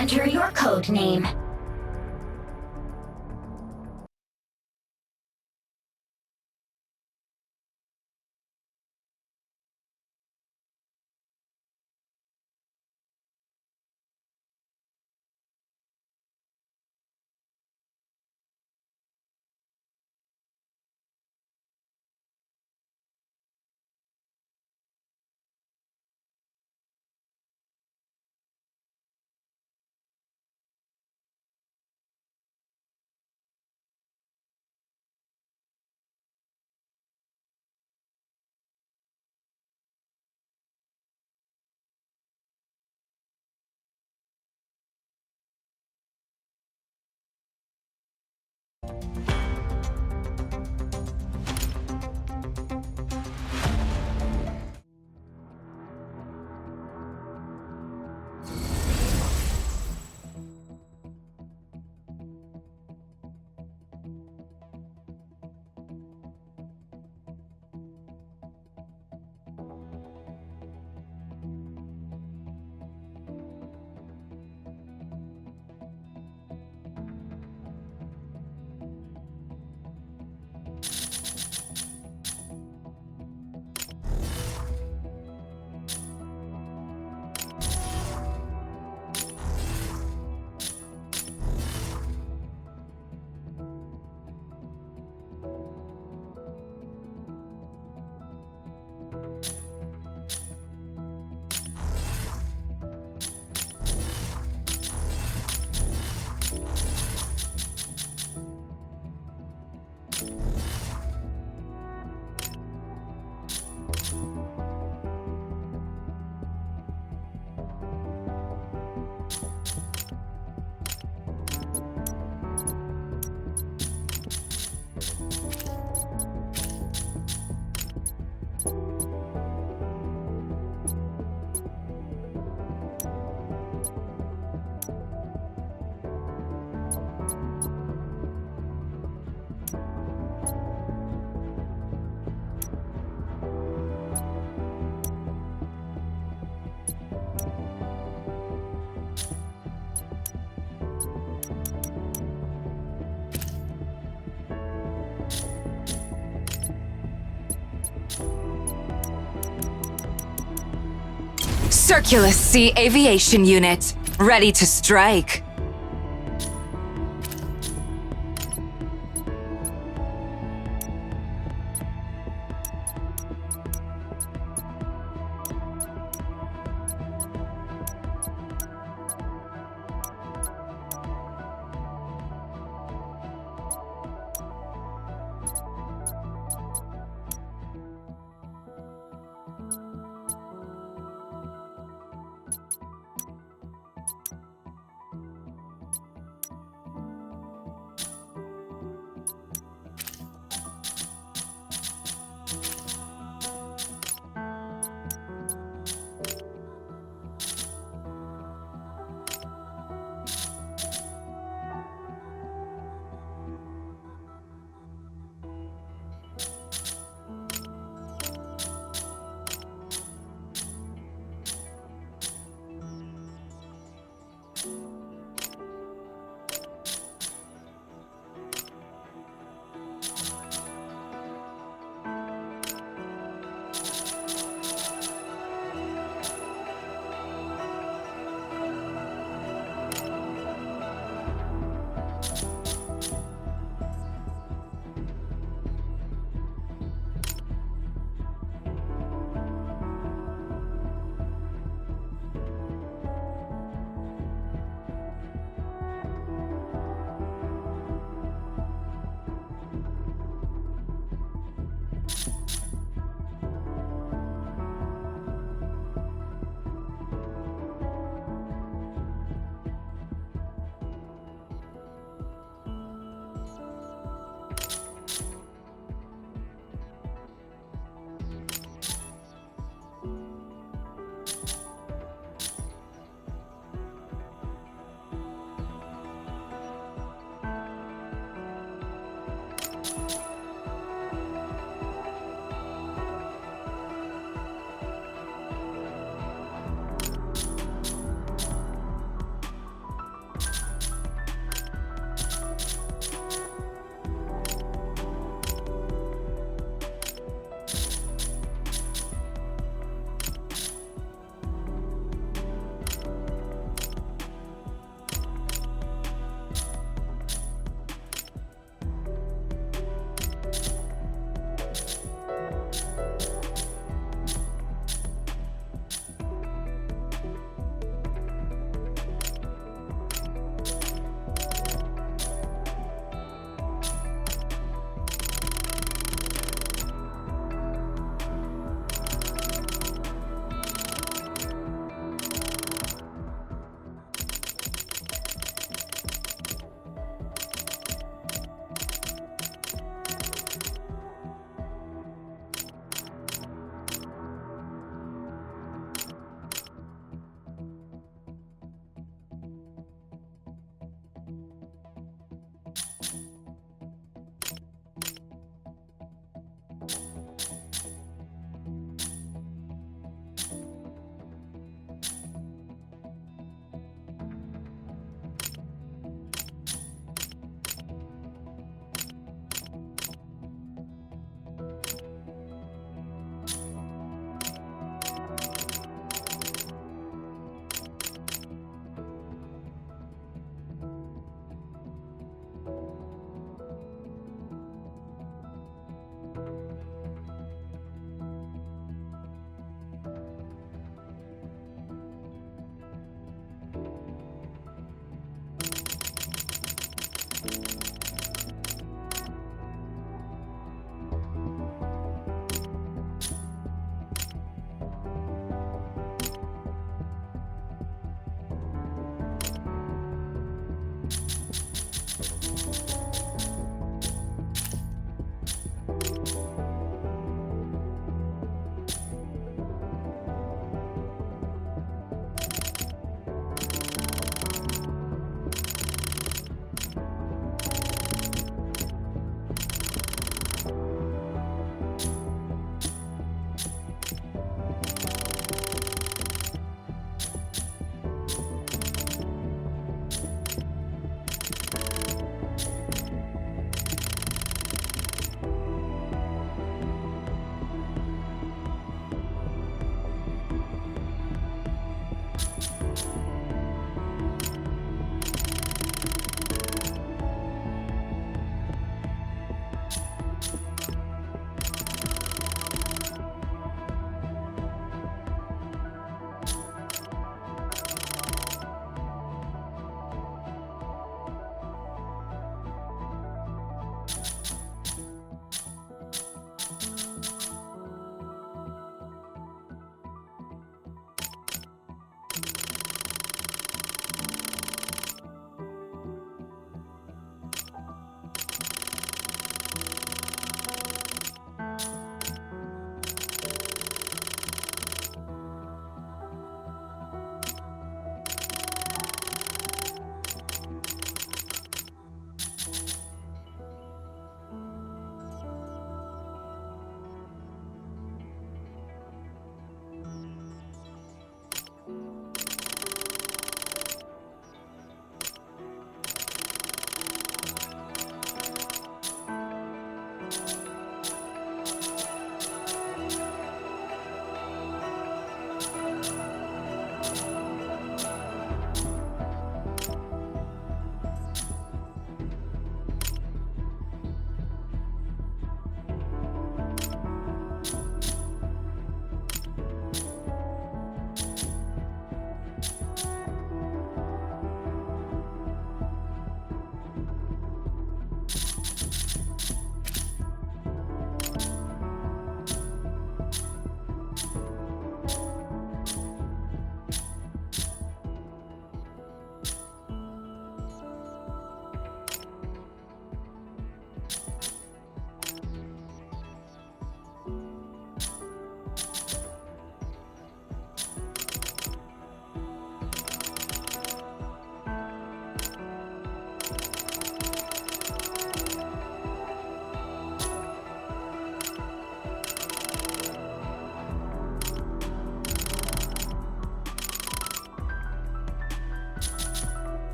Enter your code name. Circulus Sea Aviation Unit, ready to strike.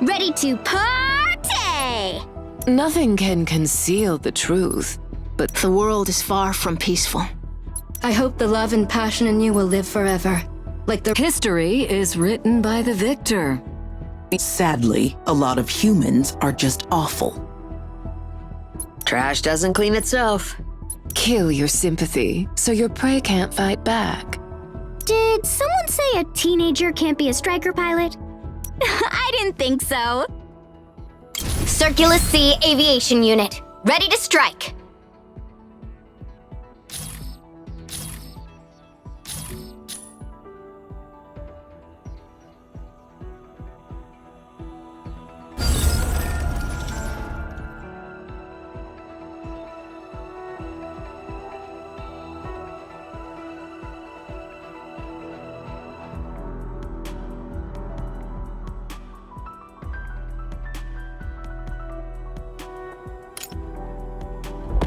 ready to party! Nothing can conceal the truth, but The world is far from peaceful. I hope the love and passion in you will live forever. Like the history is written by the victor. Sadly, a lot of humans are just awful. Trash doesn't clean itself. Kill your sympathy so your prey can't fight back. Did someone say a teenager can't be a striker pilot? I didn't think so. Circulus C Aviation Unit, ready to strike.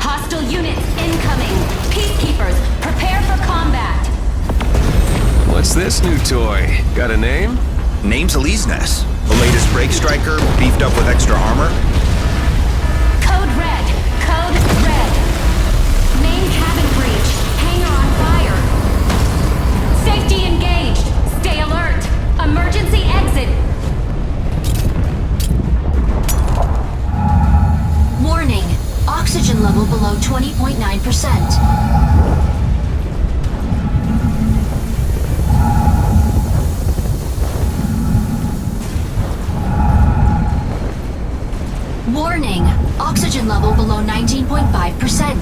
Hostile units incoming! Peacekeepers, prepare for combat! What's this new toy? Got a name? Name's Eliznes. The latest brake striker, beefed up with extra armor. Code red! Code red! Main cabin breach! Hangar on fire! Safety engaged! Stay alert! Emergency exit! Warning! Oxygen level below 20.9%. Warning! Oxygen level below 19.5%.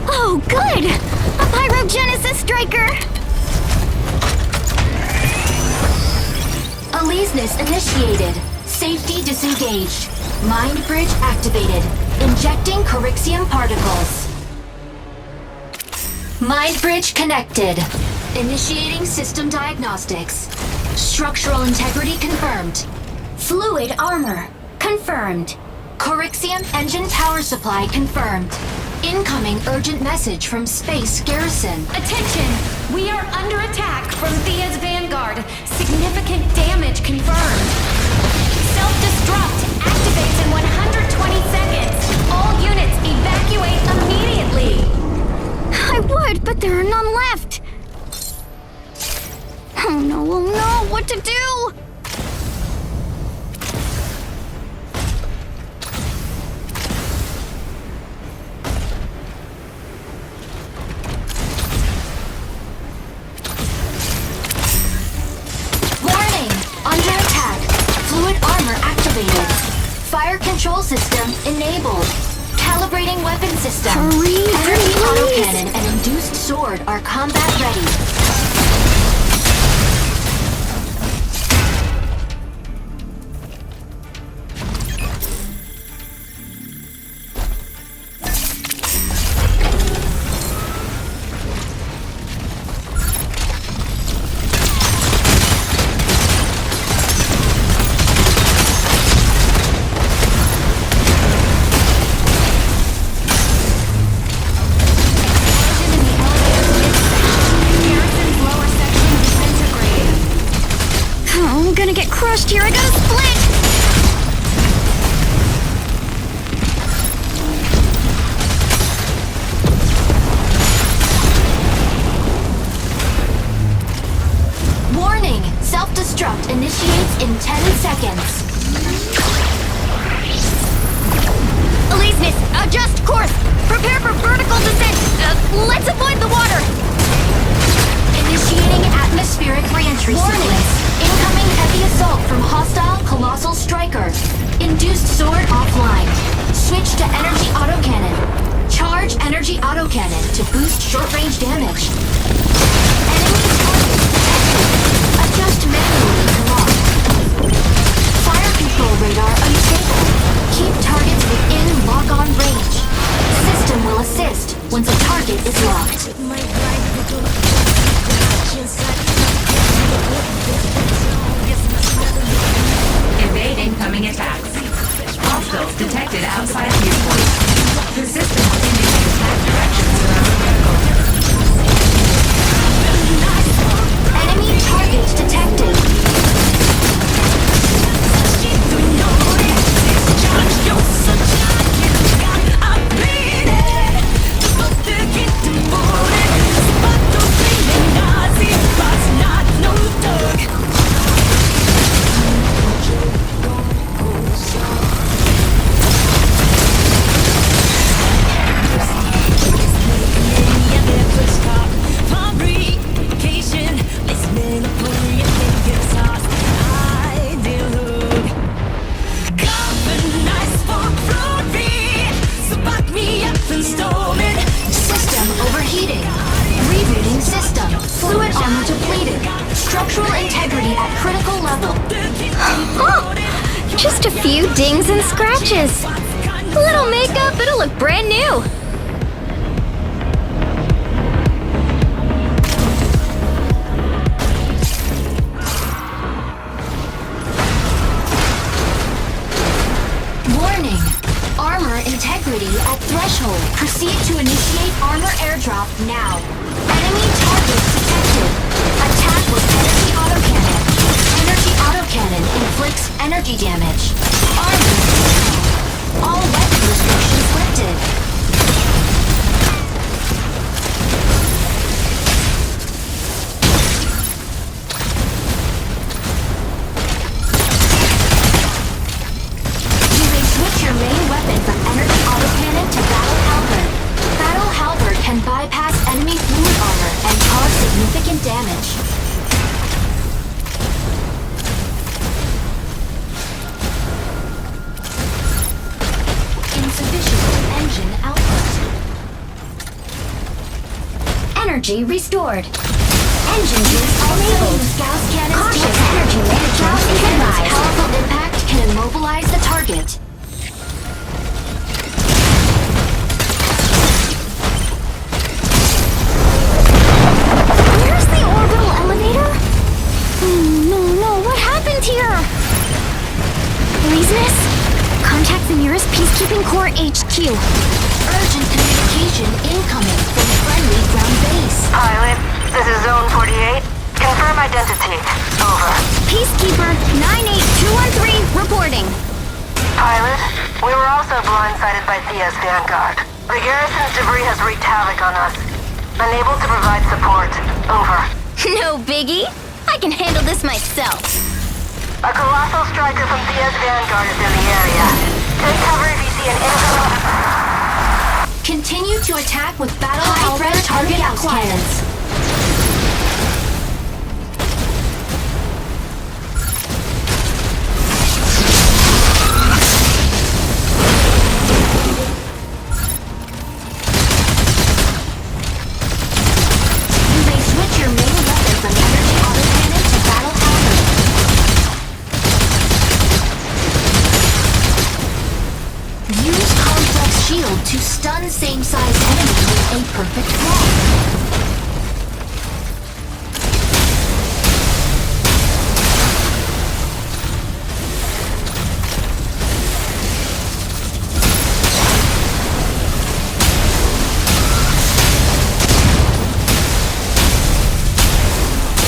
Oh, good! A pyrogenesis striker! Aleseness initiated. Safety disengaged. Mind bridge activated. Injecting Corixium particles. Mind bridge connected. Initiating system diagnostics. Structural integrity confirmed. Fluid armor confirmed. Corixium engine power supply confirmed. Incoming urgent message from Space Garrison. Attention! We are under attack from Thea's vanguard. Significant damage confirmed. Self-destruct activates in 120 seconds. All units evacuate immediately. I would, but there are none left. Oh no, what to do? Under attack. Fluid armor activated. Fire control system enabled. Calibrating weapon system. Hurry, Energy please. autocannon and induced sword are combat ready. I'm gonna get crushed here. I gotta split. Warning! Self-destruct initiates in 10 seconds. Aleseness, adjust course. Prepare for vertical descent. Let's avoid the water. Initiating atmospheric reentry sequence. Incoming heavy assault from hostile colossal striker. Induced sword offline. Switch to energy autocannon. Charge energy autocannon to boost short-range damage. Enemy target detected. Adjust manually to lock. Fire control radar unstable. Keep targets within lock-on range. System will assist once a target is locked. Evade incoming attacks. Hostiles detected outside viewport. The system will indicate attack directions around the vehicle. Just a few dings and scratches. A little makeup, it'll look brand new. Warning! Armor integrity at threshold. Proceed to initiate armor airdrop now. Enemy target detected. Attack with energy autocannon. Energy autocannon inflicts energy damage. Armor destroyed. All weapon restrictions lifted. You may switch your main weapon from energy autocannon to battle halberd. Battle halberd can bypass enemy fluid armor and cause significant damage. Insufficient engine output. Energy restored. Engine use enabled. Gauss cannons Cautious to energy management Gauss is cannons' advised. powerful impact can immobilize the target. Where's the orbital elevator? No, what happened here? Laziness? Contact the nearest Peacekeeping Corps HQ. Urgent communication incoming from friendly ground base. Pilot, this is Zone 48. Confirm identity. Over. Peacekeeper 98213 reporting. Pilot, we were also blindsided by Thea's Vanguard. The garrison's debris has wreaked havoc on us. Unable to provide support. Over. No biggie. I can handle this myself. A colossal striker from Thea's Vanguard is in the area. Take cover if you see an incoming... Continue to attack with battle halberd target cannons. You may switch your main weapon from energy autocannon to battle halberd. Use complex shield to stun same-size enemy with a perfect block.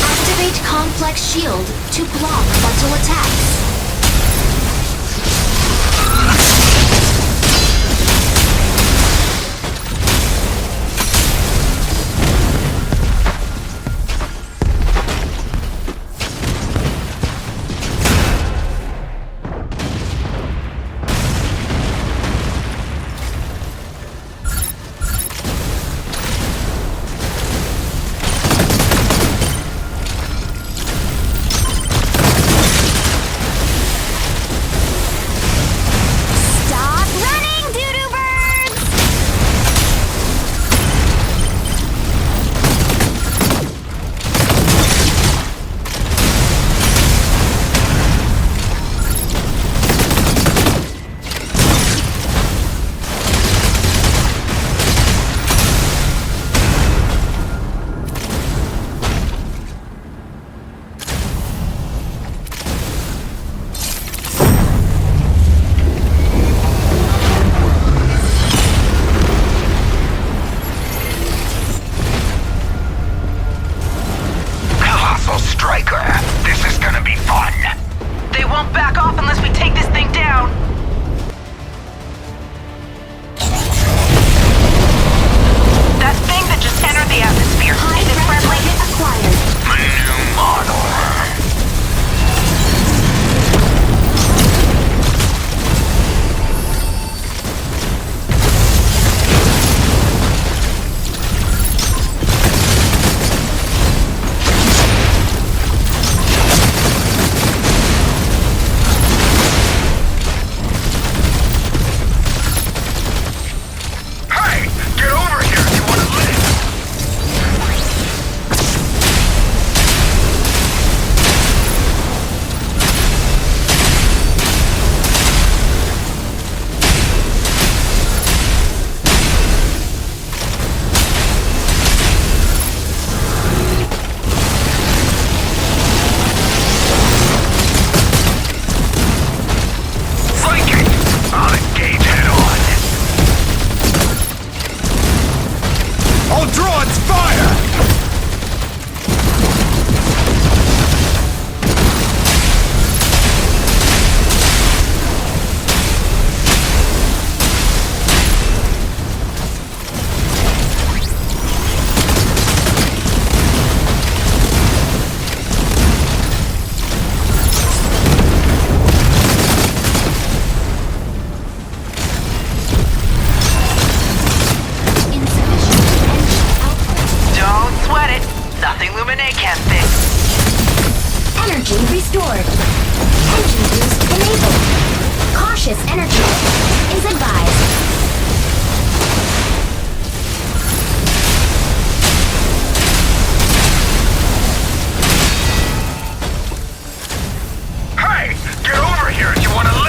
Activate complex shield to block frontal attacks. Stop running, doo-doo birds! Colossal striker. This is gonna be fun. They won't back off unless we take this thing down. That thing that just entered the atmosphere. High Is it threat friendly? target acquired. New model. unstable. Cautious energy is advised. Hey! Get over here if you want to live!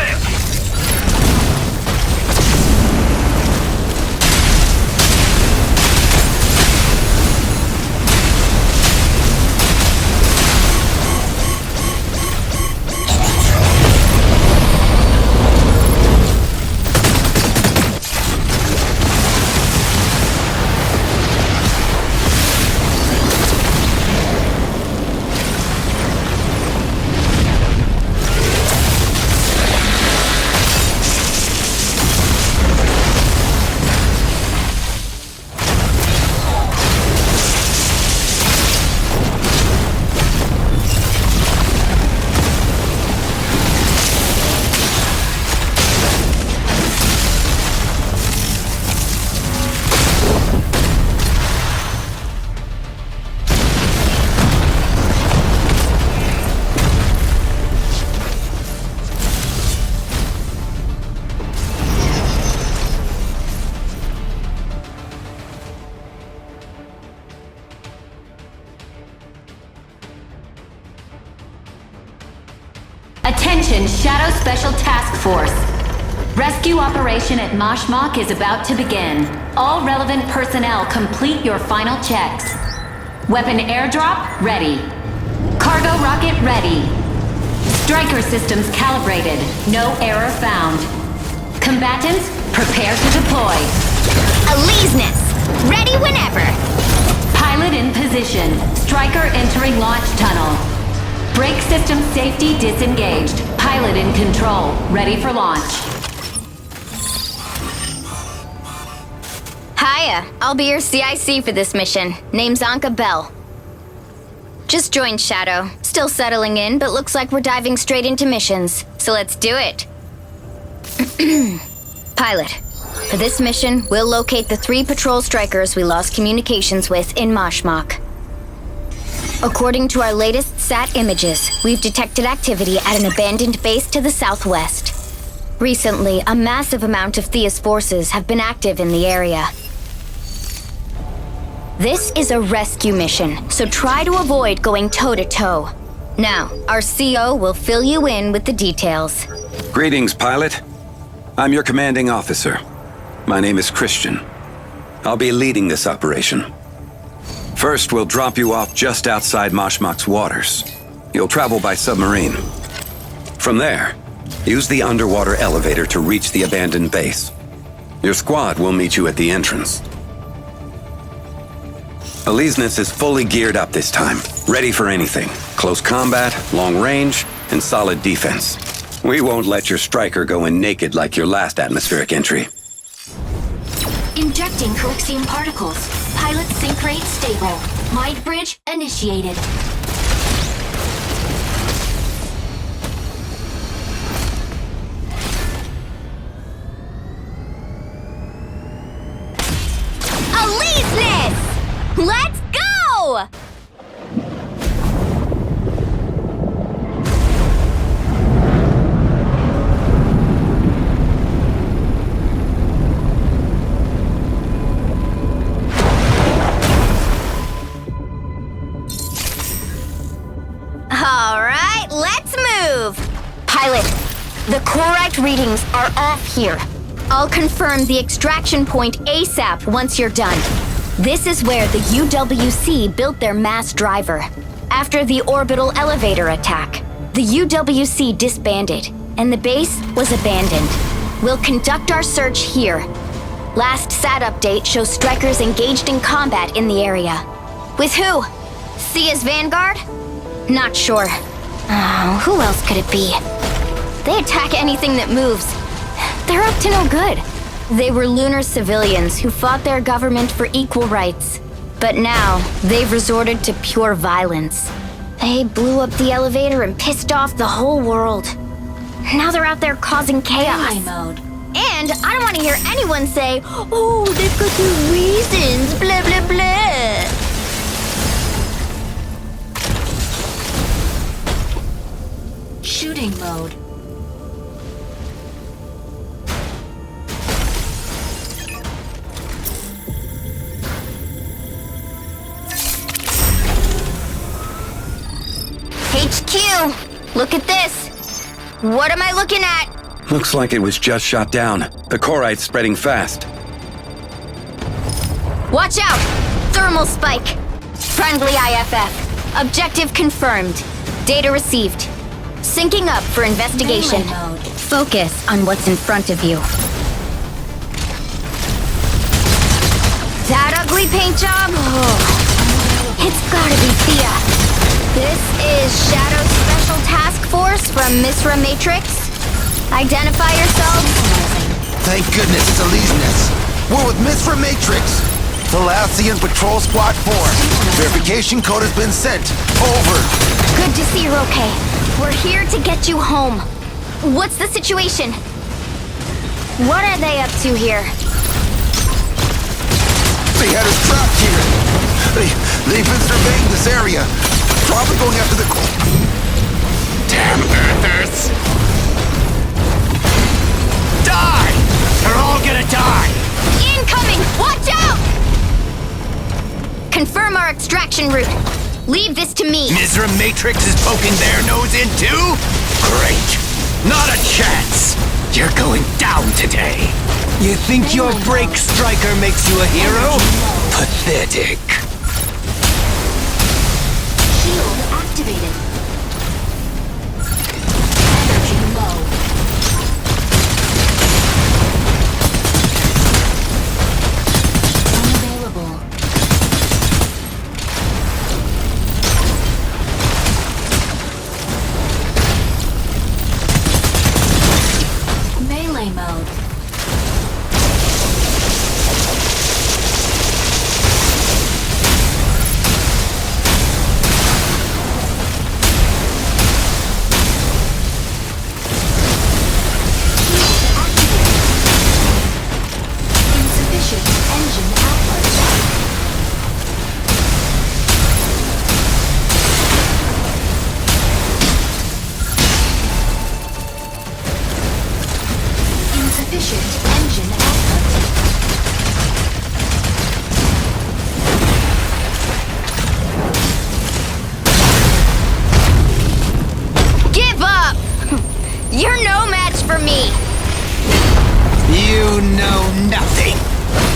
Attention, Shadow Special Task Force. Rescue operation at Moshmok is about to begin. All relevant personnel complete your final checks. Weapon airdrop ready. Cargo rocket ready. Striker systems calibrated. No error found. Combatants, prepare to deploy. Aleseness, ready whenever. Pilot in position. Striker entering launch tunnel. Brake system safety disengaged. Pilot in control. Ready for launch. Hiya, I'll be your CIC for this mission. Name's Anka Bell. Just joined Shadow. Still settling in, but looks like we're diving straight into missions. So let's do it. Pilot, for this mission, we'll locate the 3 patrol strikers we lost communications with in Moshmok. According to our latest SAT images, we've detected activity at an abandoned base to the southwest. Recently, a massive amount of Thea's forces have been active in the area. This is a rescue mission, so try to avoid going toe-to-toe. Now, our CO will fill you in with the details. Greetings, pilot. I'm your commanding officer. My name is Christian. I'll be leading this operation. First, we'll drop you off just outside Moshmok's waters. You'll travel by submarine. From there, use the underwater elevator to reach the abandoned base. Your squad will meet you at the entrance. Aleseness is fully geared up this time, ready for anything. Close combat, long range, and solid defense. We won't let your striker go in naked like your last atmospheric entry. Injecting Colixium particles. Pilot sync rate stable. Mind bridge initiated. Aleseness! Let's go! All right, let's move! Pilot, the correct readings are off here. I'll confirm the extraction point ASAP once you're done. This is where the UWC built their mass driver. After the orbital elevator attack, the UWC disbanded, and the base was abandoned. We'll conduct our search here. Last SAT update shows strikers engaged in combat in the area. With who? Thea's Vanguard? Not sure. Oh, who else could it be? They attack anything that moves. They're up to no good. They were lunar civilians who fought their government for equal rights. But now, they've resorted to pure violence. They blew up the elevator and pissed off the whole world. Now they're out there causing chaos. Mode. And I don't want to hear anyone say, oh, they've got their reasons, blah, blah, blah. Shooting mode. Look at this! What am I looking at? Looks like it was just shot down. The Korite's spreading fast. Watch out! Thermal spike! Friendly IFF. Objective confirmed. Data received. Syncing up for investigation. Focus on what's in front of you. That ugly paint job? Oh, it's gotta be Thea. This is Shadow Special Task Force from MECHA Matrix. Identify yourselves. Thank goodness it's Elysius. We're with MECHA Matrix. Thalassian Patrol Squad 4. Verification code has been sent. Over. Good to see you're okay. We're here to get you home. What's the situation? What are they up to here? They had us trapped here. They've been surveying this area. Probably going after the... Damn Earthers! Die! They're all gonna die! Incoming! Watch out! Confirm our extraction route. Leave this to me. MECHA Matrix is poking their nose in too? Great! Not a chance! You're going down today. You think your break striker makes you a hero? Pathetic. Shield activated. Energy low. Unavailable. Melee mode. Insufficient engine output. Insufficient engine output. Give up! You're no match for me. You know nothing.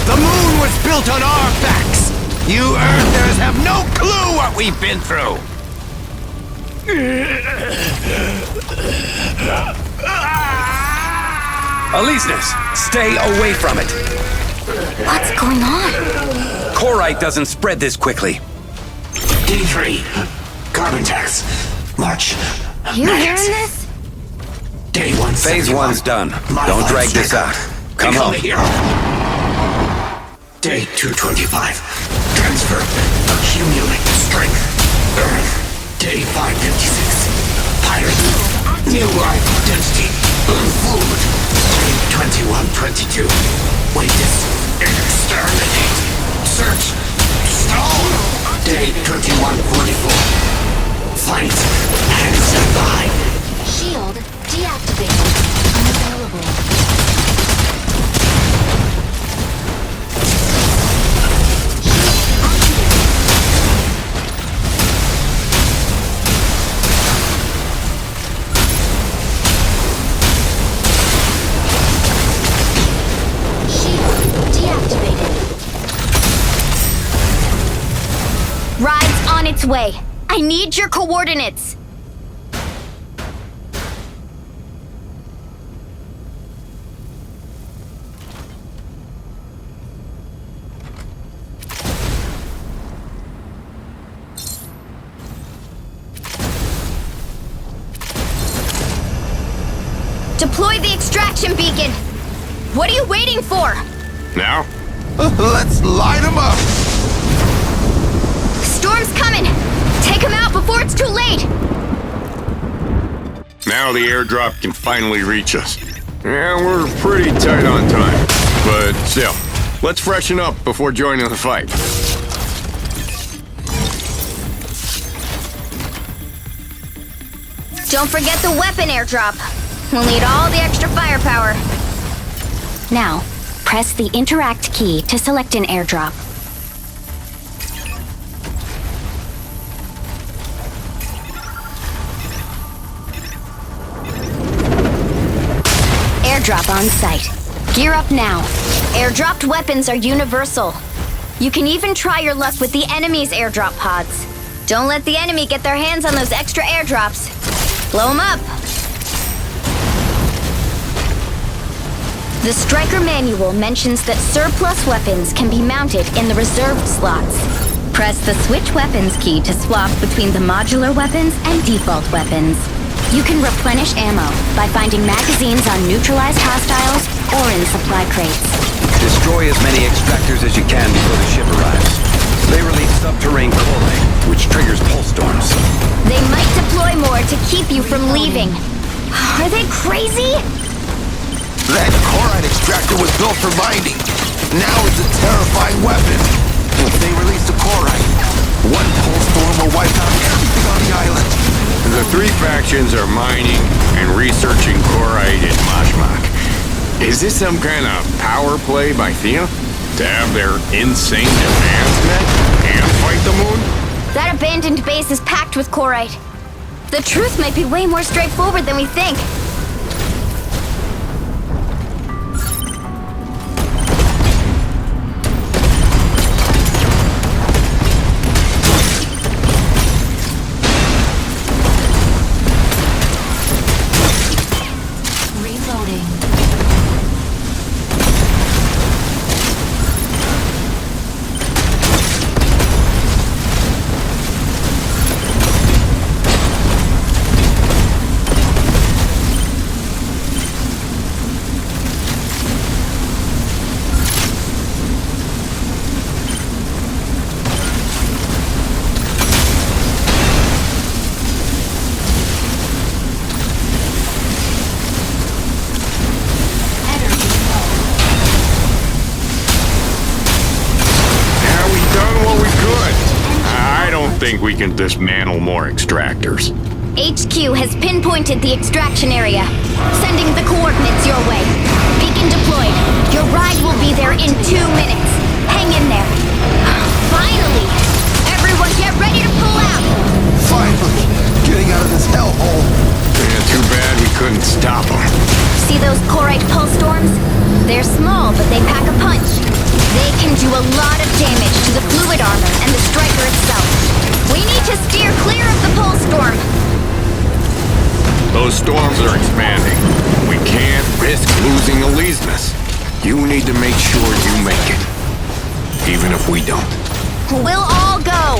The moon was built on our backs. You Earthers have no clue what we've been through. Elysius, stay away from it. What's going on? Korite doesn't spread this quickly. D3. Carbon tax. March. You hearing this? Day 1. Phase 1's done. Don't drag this out. Come home. Day 225. Transfer. Accumulate strength. Earth. Day 556. Pirate. New life identity. Food. Day 2122. Witness. Exterminate. Search. Stall. Day 2144. Fight. And survive. Shield deactivated. Unavailable. Ride's on its way. I need your coordinates. Deploy the extraction beacon. What are you waiting for? Now? Let's light them up. Storm's coming. Take him out before it's too late. Now the airdrop can finally reach us. Yeah, we're pretty tight on time. But still, let's freshen up before joining the fight. Don't forget the weapon airdrop. We'll need all the extra firepower. Now, press the interact key to select an airdrop. airdrop on site. Gear up now. Airdropped weapons are universal. You can even try your luck with the enemy's airdrop pods. Don't let the enemy get their hands on those extra airdrops. Blow them up. The Striker manual mentions that surplus weapons can be mounted in the reserved slots. Press the Switch Weapons key to swap between the modular weapons and default weapons. You can replenish ammo by finding magazines on neutralized hostiles or in supply crates. Destroy as many extractors as you can before the ship arrives. They release subterranean chloride, which triggers pulse storms. They might deploy more to keep you from leaving. Are they crazy? That chloride extractor was built for mining. Now it's a terrifying weapon. If they release the chloride, one pulse storm will wipe out everything on the island. The three factions are mining and researching chloride in Mashmak. Is this some kind of power play by Thea? To have their insane demands met and fight the moon? That abandoned base is packed with chloride. The truth might be way more straightforward than we think. We can dismantle more extractors. HQ has pinpointed the extraction area. Sending the coordinates your way. Beacon deployed. Your ride will be there in 2 minutes. Hang in there. Finally! Everyone get ready to pull out! Finally! Getting out of this hellhole! Yeah, too bad we couldn't stop them. See those chloride pulse storms? They're small, but they pack a punch. They can do a lot of damage to the fluid armor and the Striker itself. We need to steer clear of the pulse storm. Those storms are expanding. We can't risk losing Elysius. You need to make sure you make it. Even if we don't. We'll all go.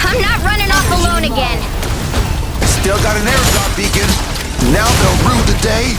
I'm not running off alone again. Still got an airdrop beacon. Now they'll rue the day.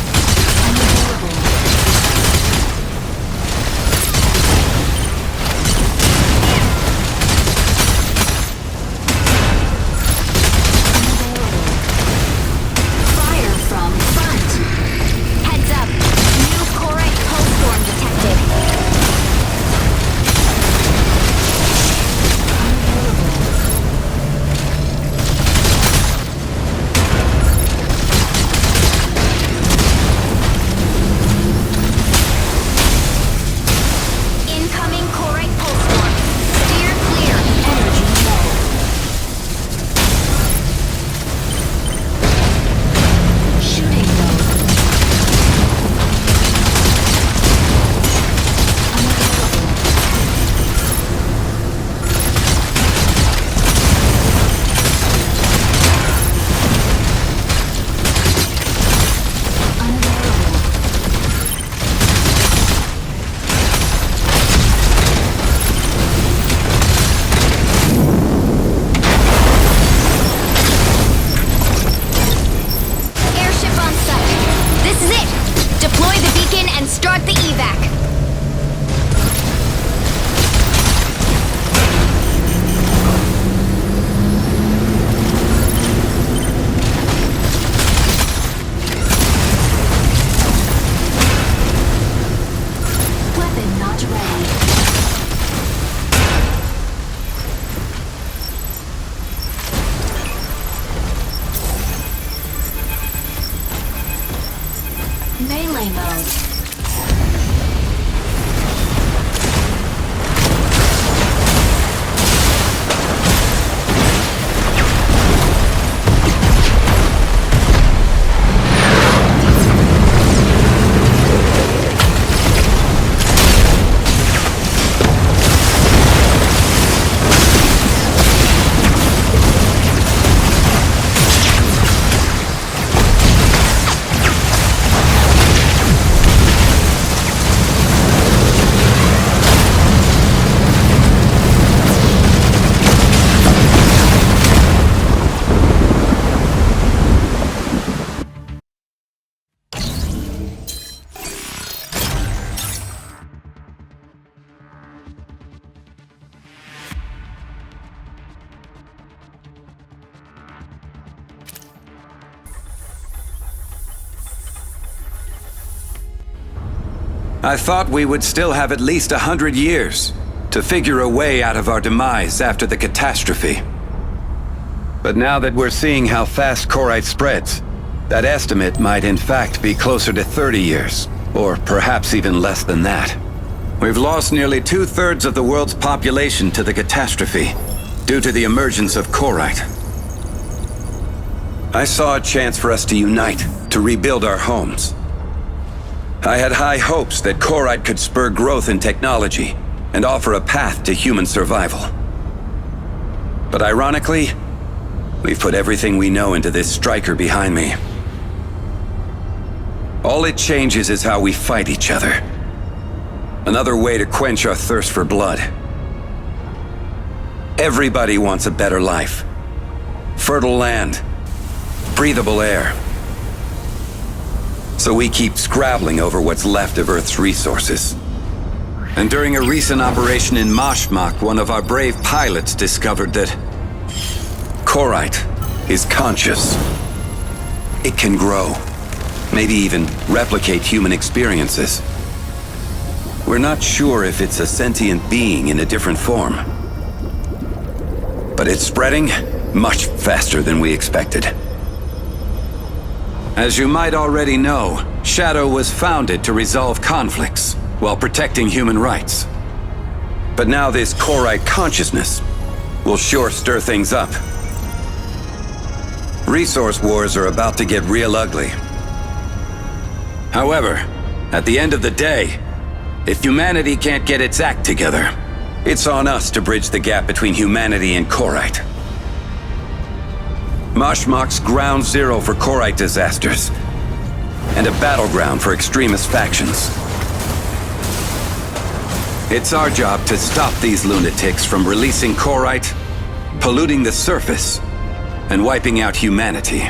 Melee mode. I thought we would still have at least 100 years to figure a way out of our demise after the catastrophe. But now that we're seeing how fast Korite spreads, that estimate might in fact be closer to 30 years, or perhaps even less than that. We've lost nearly 2/3 of the world's population to the catastrophe due to the emergence of Korite. I saw a chance for us to unite, to rebuild our homes. I had high hopes that Korite could spur growth in technology and offer a path to human survival. But ironically, we've put everything we know into this striker behind me. All it changes is how we fight each other. Another way to quench our thirst for blood. Everybody wants a better life. Fertile land. Breathable air. So we keep scrabbling over what's left of Earth's resources. And during a recent operation in Moshmok, one of our brave pilots discovered that Korite is conscious. It can grow, maybe even replicate human experiences. We're not sure if it's a sentient being in a different form. But it's spreading much faster than we expected. As you might already know, Shadow was founded to resolve conflicts while protecting human rights. But now this Korite consciousness will sure stir things up. Resource wars are about to get real ugly. However, at the end of the day, if humanity can't get its act together, it's on us to bridge the gap between humanity and Korite. Moshmok's ground zero for Korite disasters, and a battleground for extremist factions. It's our job to stop these lunatics from releasing Korite, polluting the surface, and wiping out humanity.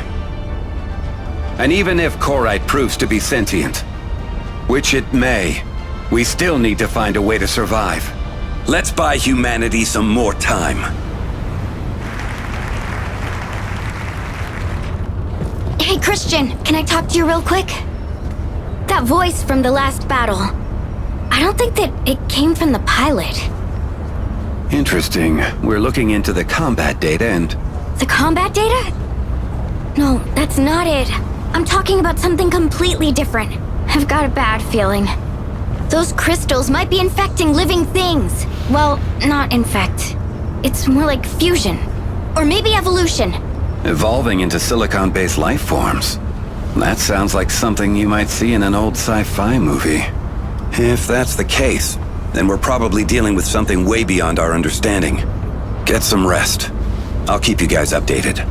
And even if Korite proves to be sentient, which it may, we still need to find a way to survive. Let's buy humanity some more time. Hey, Christian, can I talk to you real quick? That voice from the last battle, I don't think that it came from the pilot. Interesting. We're looking into the combat data and... The combat data? No, that's not it. I'm talking about something completely different. I've got a bad feeling. Those crystals might be infecting living things. Well, not infect. It's more like fusion. Or maybe evolution. Evolving into silicon-based life forms. That sounds like something you might see in an old sci-fi movie. If that's the case, then we're probably dealing with something way beyond our understanding. Get some rest. I'll keep you guys updated.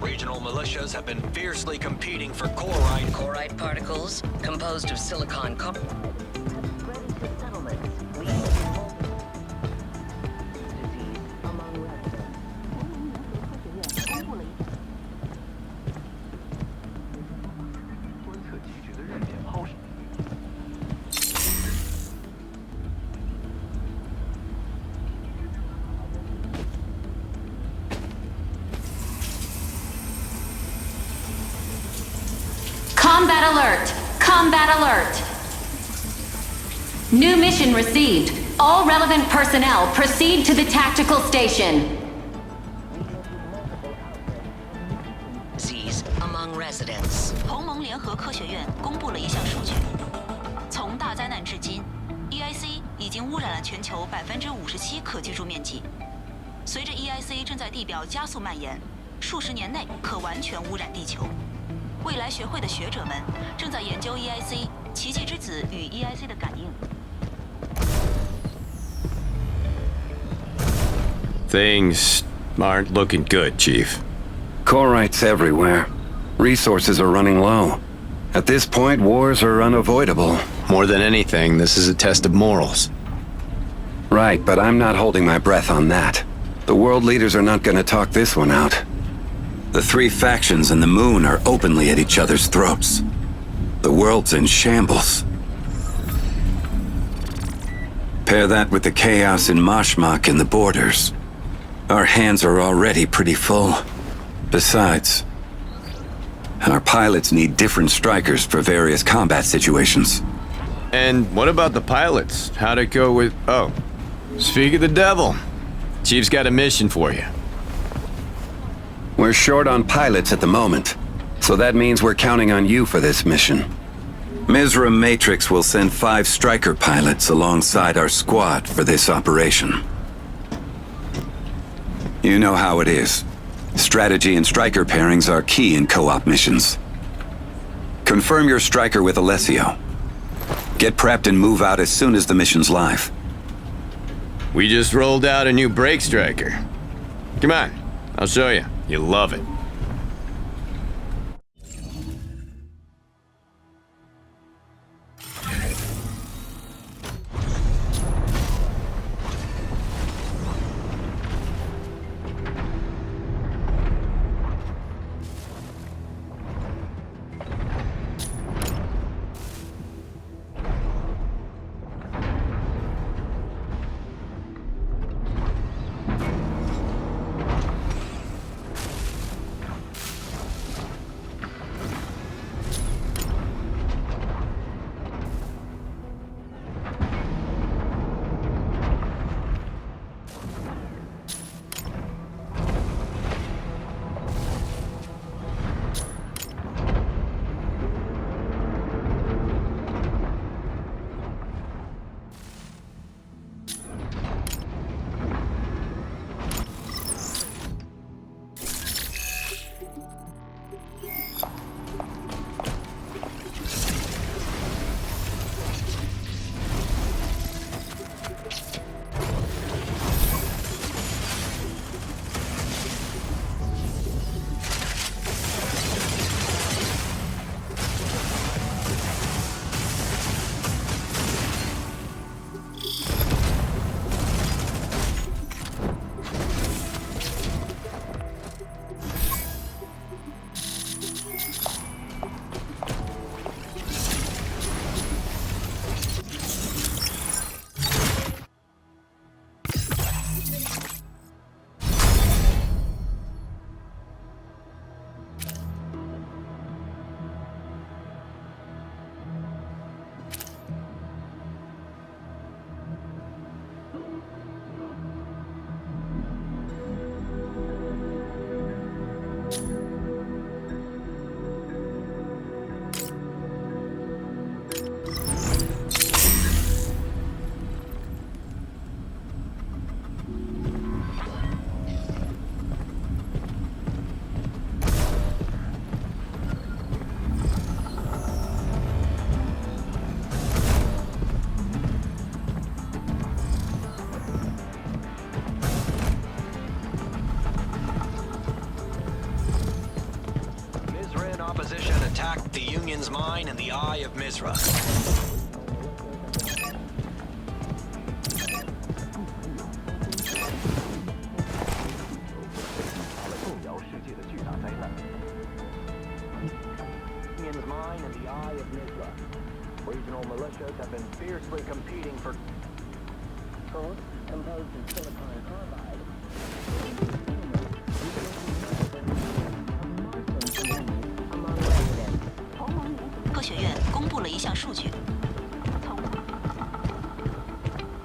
Regional militias have been fiercely competing for Korite. Korite particles, composed of silicon carbon. Combat alert! Combat alert! New mission received. All relevant personnel proceed to the tactical station. residents. 同盟联合科学院公布了一项数据：从大灾难至今 ，EIC 已经污染了全球57%可居住面积。随着 EIC 正在地表加速蔓延，数十年内可完全污染地球。未来学会的学者们正在研究 EIC 奇迹之子与 EIC 的感应。Things aren't looking good, Chief. Corites everywhere. Resources are running low. At this point, wars are unavoidable. More than anything, this is a test of morals. Right, but I'm not holding my breath on that. The world leaders are not gonna talk this one out. The three factions and the moon are openly at each other's throats. The world's in shambles. Pair that with the chaos in Mashmak and the borders. Our hands are already pretty full. Besides, our pilots need different strikers for various combat situations. And what about the pilots? How'd it go with... Oh, speak of the devil. Chief's got a mission for you. We're short on pilots at the moment, so that means we're counting on you for this mission. MECHA Matrix will send 5 striker pilots alongside our squad for this operation. You know how it is. Strategy and striker pairings are key in co-op missions. Confirm your striker with Alessio. Get prepped and move out as soon as the mission's live. We just rolled out a new brake striker. Come on, I'll show you. You'll love it. Opposition attacked the Union's mine in the Eye of Mizra. Union's mine in the Eye of Mizra. Regional militias have been fiercely competing for codes composed of silicon carbide. 科学院公布了一项数据，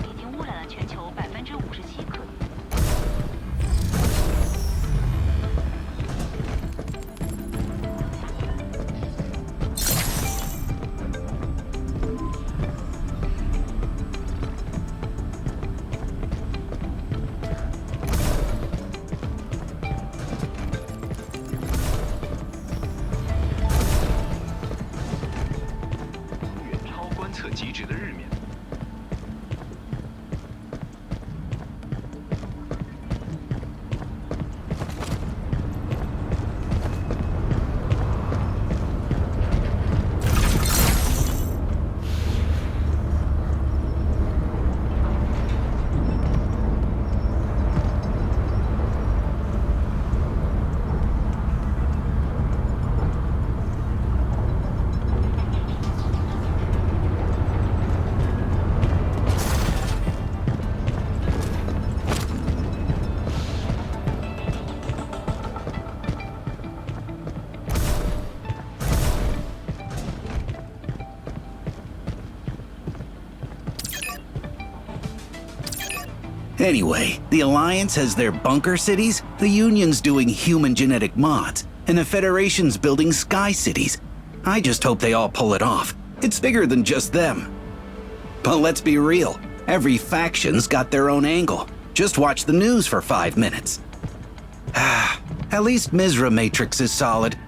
已经污染了全球57%可。Anyway, the Alliance has their bunker cities, the Union's doing human genetic mods, and the Federation's building sky cities. I just hope they all pull it off. It's bigger than just them. But let's be real, every faction's got their own angle. Just watch the news for 5 minutes. At least Misra Matrix is solid.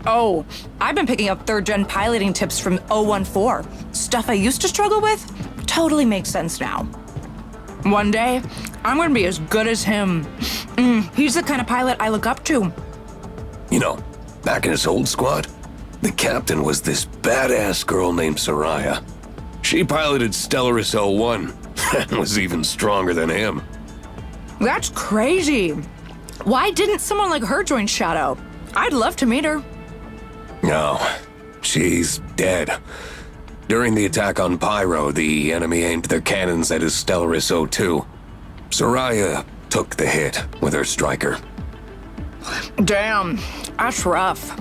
Oh, I've been picking up 3rd-gen piloting tips from 014. Stuff I used to struggle with totally makes sense now. One day, I'm gonna be as good as him. He's the kind of pilot I look up to. You know, back in his old squad, the captain was this badass girl named Soraya. She piloted Stellaris 01 and was even stronger than him. That's crazy. Why didn't someone like her join Shadow? I'd love to meet her. No, she's dead. During the attack on Pyro, the enemy aimed their cannons at his Stellaris 02. Soraya took the hit with her striker. Damn, that's rough.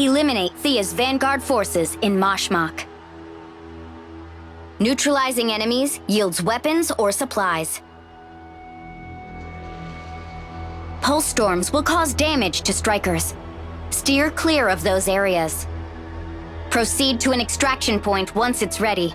Eliminate Thea's vanguard forces in Moshmok. Neutralizing enemies yields weapons or supplies. pulse storms will cause damage to strikers. Steer clear of those areas. Proceed to an extraction point once it's ready.